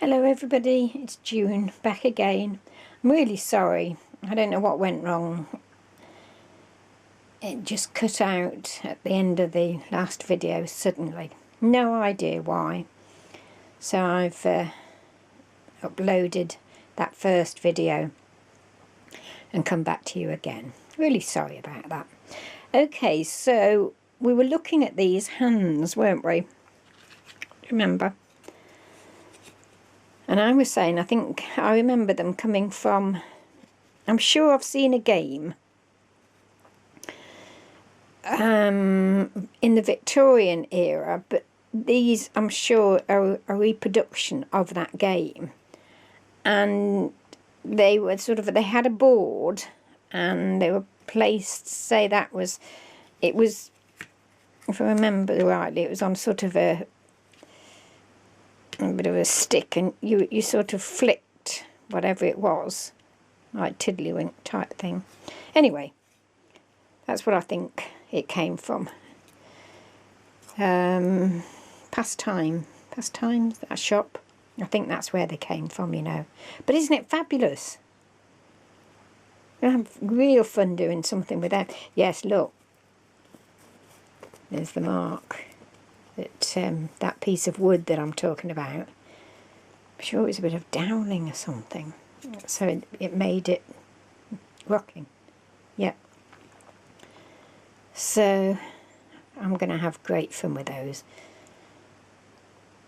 Hello everybody, it's June, back again. I'm really sorry, I don't know what went wrong. It just cut out at the end of the last video suddenly. No idea why. So I've uploaded that first video and come back to you again. Really sorry about that. Okay, so we were looking at these hands, weren't we? Remember? And I was saying, I think I remember them coming from, I'm sure I've seen a game in the Victorian era, but these, I'm sure, are a reproduction of that game. And they were they had a board and they were placed, say that was, it was, if I remember rightly, it was on sort of a bit of a stick, and you sort of flicked whatever it was, like tiddlywink type thing. Anyway, that's what I think it came from. Pastimes, that shop. I think that's where they came from, you know. But isn't it fabulous? I have real fun doing something with that. Yes, look. There's the mark. That piece of wood that I'm talking about. I'm sure it was a bit of doweling or something. So it made it rocking. Yep. So I'm going to have great fun with those.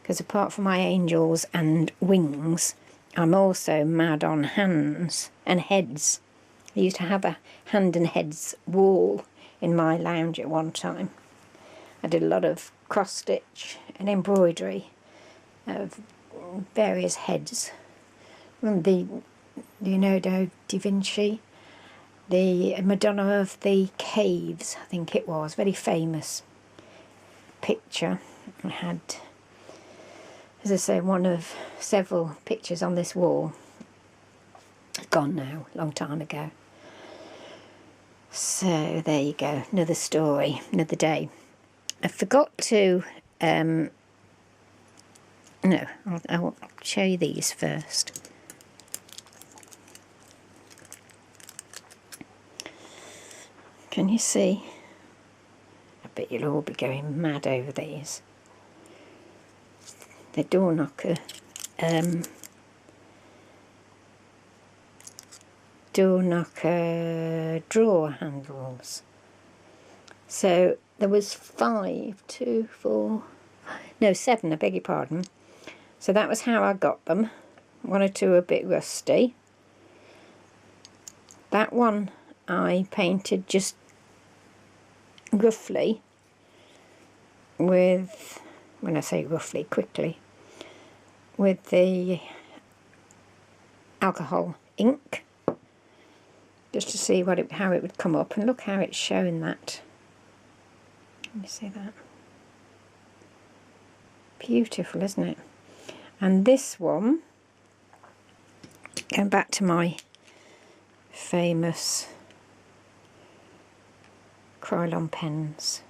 Because apart from my angels and wings, I'm also mad on hands and heads. I used to have a hand and heads wall in my lounge at one time. I did a lot of cross stitch and embroidery of various heads. The Leonardo da Vinci, the Madonna of the Caves, I think it was, very famous picture. I had, as I say, one of several pictures on this wall. Gone now, long time ago. So there you go, another story, another day. I forgot to, no, I'll show you these first. Can you see? I bet you'll all be going mad over these. The door knocker, drawer handles. So there was 7, I beg your pardon. So that was how I got them. 1 or 2 a bit rusty. That one I painted just roughly with, when I say roughly, quickly, with the alcohol ink, just to see how it would come up. And look how it's showing that. Let me see that. Beautiful, isn't it? And this one, going back to my famous Krylon pens,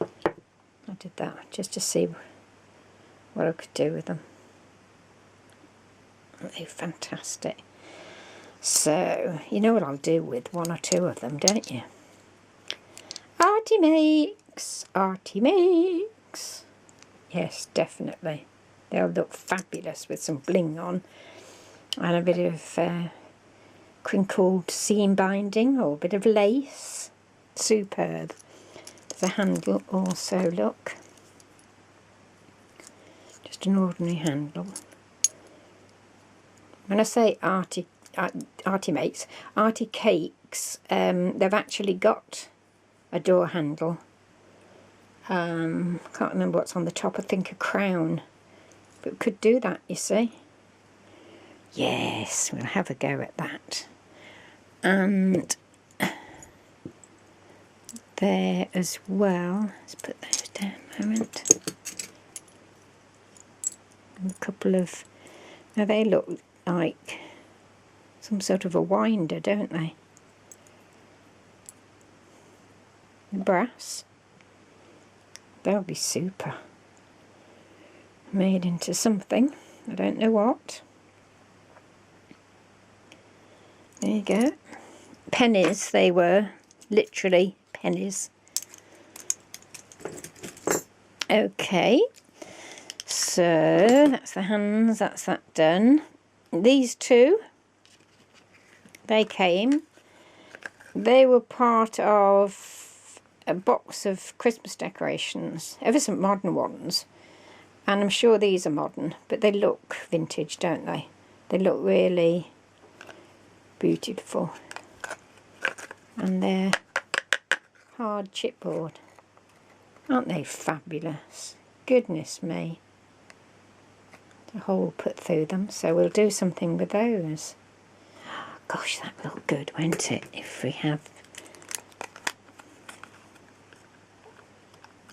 I did that just to see what I could do with them. They're fantastic. So, you know what I'll do with 1 or 2 of them, don't you? Arty makes, Arty makes. Yes, definitely. They'll look fabulous with some bling on and a bit of crinkled seam binding or a bit of lace. Superb. There's a handle also, look. Just an ordinary handle. When I say Arty makes, Arty cakes, they've actually got a door handle. Can't remember what's on the top. I think a crown, but we could do that, you see. Yes, we'll have a go at that. And there as well, let's put those down a moment. And a couple of, now they look like some sort of a winder, don't they? Brass. That would be super. Made into something. I don't know what. There you go. Pennies they were, literally pennies. Okay, so that's the hands, that's that done. These two, they were part of a box of Christmas decorations, ever some modern ones. And I'm sure these are modern, but they look vintage, don't they? They look really beautiful. And they're hard chipboard. Aren't they fabulous? Goodness me. A hole put through them, so we'll do something with those. Gosh, that will look good, won't it, if we have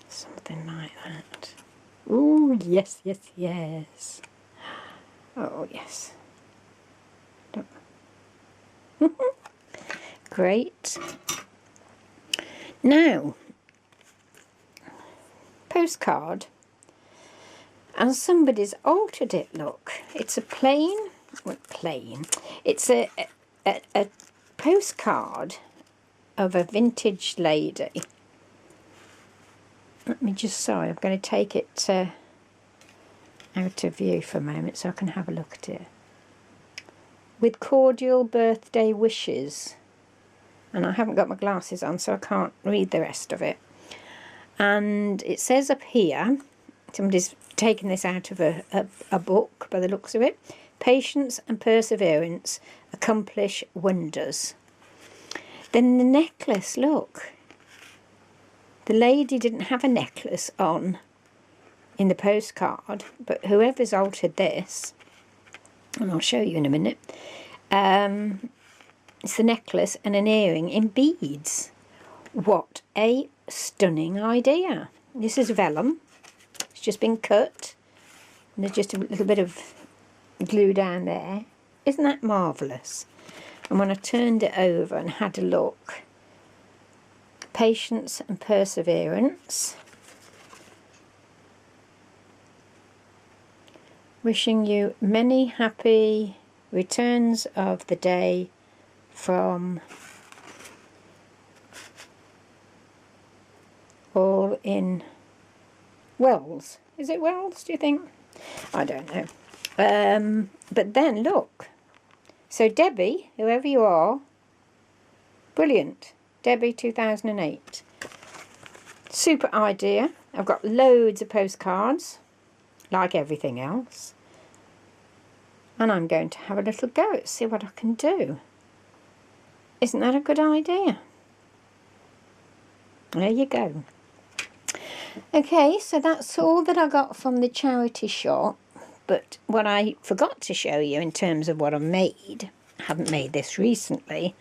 something like that. Oh, yes, yes, yes. Oh, yes. Great. Now, postcard, and somebody's altered it, look. It's a plain, it's a postcard of a vintage lady. Let me just, sorry, I'm going to take it out of view for a moment so I can have a look at it. With cordial birthday wishes. And I haven't got my glasses on, so I can't read the rest of it. And it says up here, somebody's taken this out of a book by the looks of it. Patience and perseverance accomplish wonders. Then the necklace, look. The lady didn't have a necklace on in the postcard, but whoever's altered this, and I'll show you in a minute, it's the necklace and an earring in beads. What a stunning idea. This is vellum. It's just been cut. And there's just a little bit of glue down there. Isn't that marvellous? And when I turned it over and had a look, patience and perseverance. Wishing you many happy returns of the day from all in Wells. Is it Wells, do you think? I don't know. But then look. So Debbie, whoever you are, brilliant. Debbie 2008. Super idea. I've got loads of postcards, like everything else. And I'm going to have a little go at see what I can do. Isn't that a good idea? There you go. Okay, so that's all that I got from the charity shop. But what I forgot to show you in terms of what I made, I haven't made this recently,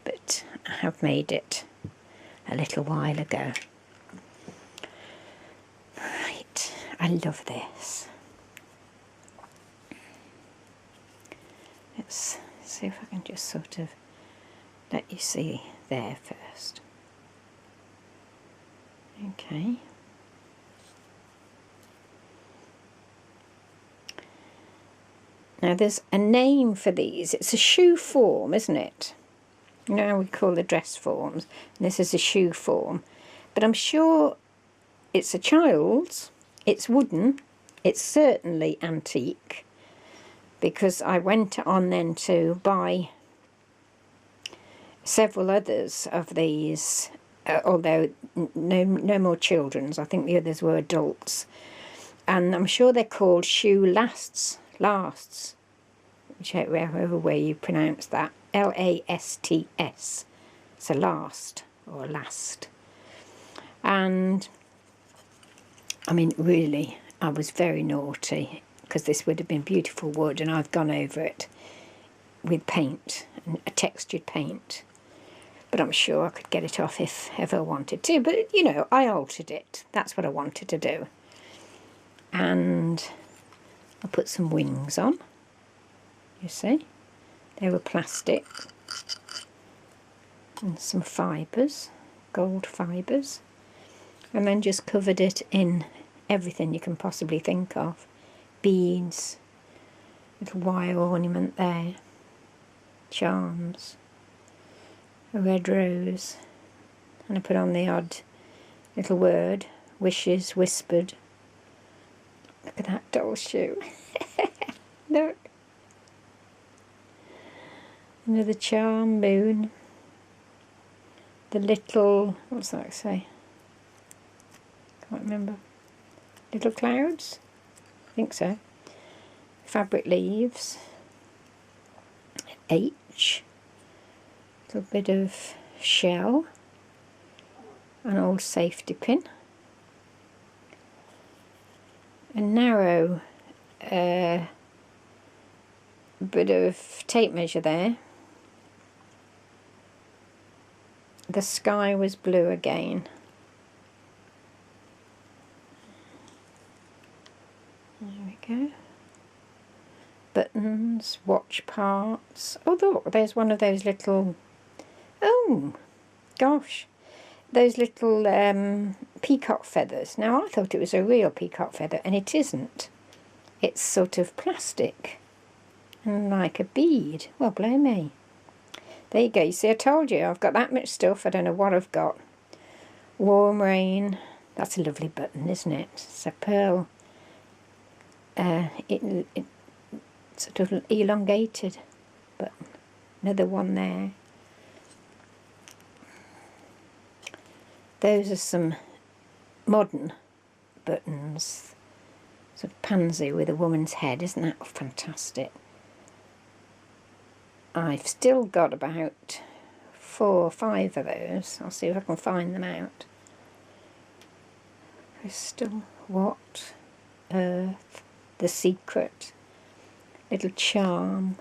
but I have made it a little while ago. Right, I love this. Let's see if I can just sort of let you see there first. Okay. Now there's a name for these. It's a shoe form, isn't it? You know how we call the dress forms. And this is a shoe form. But I'm sure it's a child's. It's wooden. It's certainly antique. Because I went on then to buy several others of these, although no more children's. I think the others were adults. And I'm sure they're called shoe lasts, whichever way you pronounce that. L-A-S-T-S. It's a last, or last. And, I mean, really, I was very naughty, because this would have been beautiful wood, and I've gone over it with paint, a textured paint. But I'm sure I could get it off if ever I wanted to. But, you know, I altered it. That's what I wanted to do. And I put some wings on. You see? They were plastic. And some fibres, gold fibres. And then just covered it in everything you can possibly think of. Beads, Little wire ornament there. Charms. A red rose. And I put on the odd little word. Wishes whispered. Look at that doll shoe. Look. Another charm, moon. The little, what's that say? Can't remember. Little clouds? I think so. Fabric leaves. H. Little bit of shell. An old safety pin. A narrow bit of tape measure there. The sky was blue again. There we go. Buttons, watch parts. Oh look, there's one of those little, oh gosh, those little peacock feathers. Now I thought it was a real peacock feather, and it isn't. It's sort of plastic and like a bead. Well, blow me. There you go. You see, I told you I've got that much stuff. I don't know what I've got. Warm rain. That's a lovely button, isn't it? It's a pearl. It sort of elongated button. Another one there. Those are some modern buttons. Sort of pansy with a woman's head. Isn't that fantastic? I've still got about 4 or 5 of those. I'll see if I can find them out. Crystal, what, earth, the secret, little charm,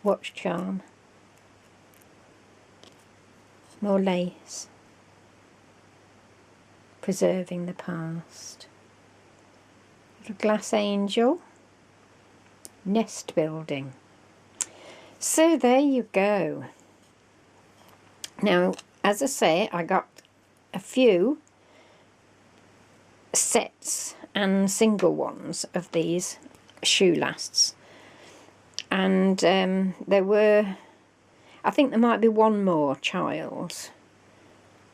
watch charm, more lace, preserving the past, little glass angel, nest building. So there you go. Now, as I say, I got a few sets and single ones of these shoe lasts. And there were, I think there might be one more, Child's.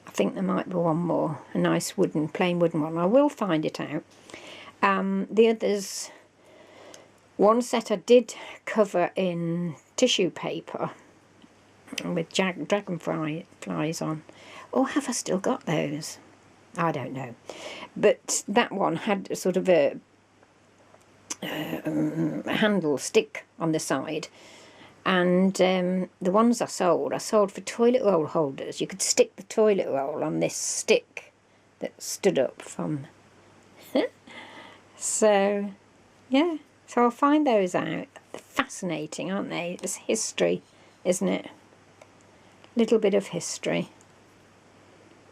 I think there might be one more, a nice wooden, plain wooden one. I will find it out. The others, one set I did cover in tissue paper with dragonflies on. Or have I still got those? I don't know. But that one had sort of a handle stick on the side. And the ones I sold for toilet roll holders. You could stick the toilet roll on this stick that stood up from. So, yeah. So I'll find those out. They're fascinating, aren't they? It's history, isn't it? Little bit of history.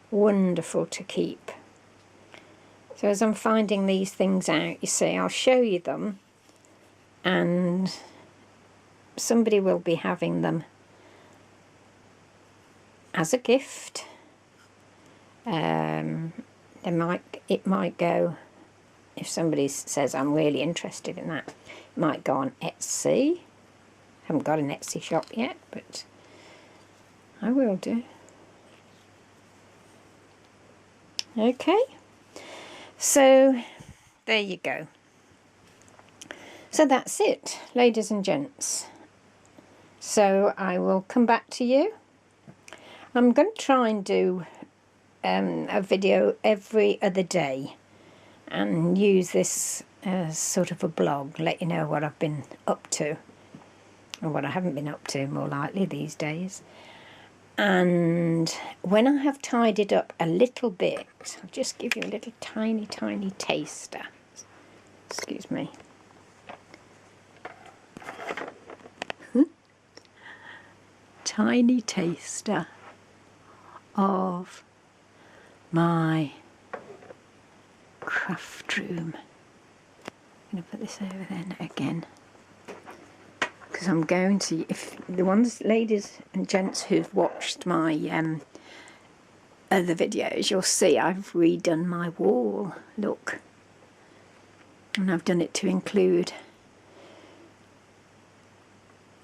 Wonderful to keep. So as I'm finding these things out, you see, I'll show you them, and somebody will be having them as a gift. It might go, if somebody says I'm really interested in that, it might go on Etsy. Haven't got an Etsy shop yet, but I will do. Okay, so there you go. So that's it, ladies and gents. So I will come back to you. I'm going to try and do a video every other day and use this as sort of a blog, let you know what I've been up to, or what I haven't been up to, more likely these days. And when I have tidied up a little bit, I'll just give you a little tiny taster. Excuse me. Tiny taster of my craft room. I'm going to put this over there again, because I'm going to, if the ones, ladies and gents who've watched my other videos, you'll see I've redone my wall, look, and I've done it to include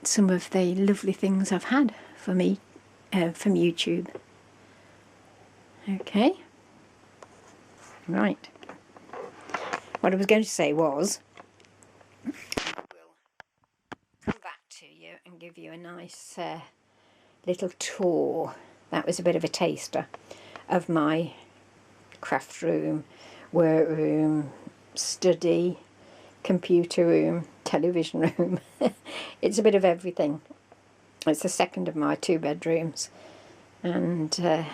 some of the lovely things I've had from YouTube. Okay, right. What I was going to say was, I will come back to you and give you a nice little tour. That was a bit of a taster of my craft room, workroom, study, computer room, television room. It's a bit of everything. It's the second of my 2 bedrooms. And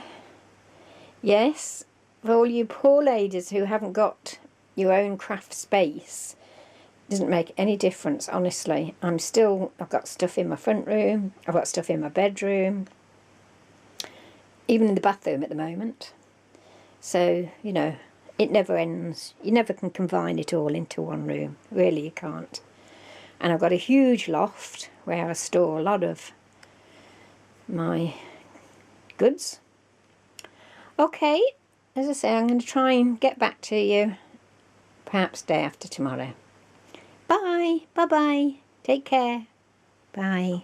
yes, for all you poor ladies who haven't got your own craft space, it doesn't make any difference, honestly. I've got stuff in my front room, I've got stuff in my bedroom, even in the bathroom at the moment. So, you know, it never ends. You never can combine it all into one room. Really, you can't. And I've got a huge loft where I store a lot of my goods. Okay, as I say, I'm going to try and get back to you perhaps day after tomorrow. Bye. Bye-bye. Take care. Bye.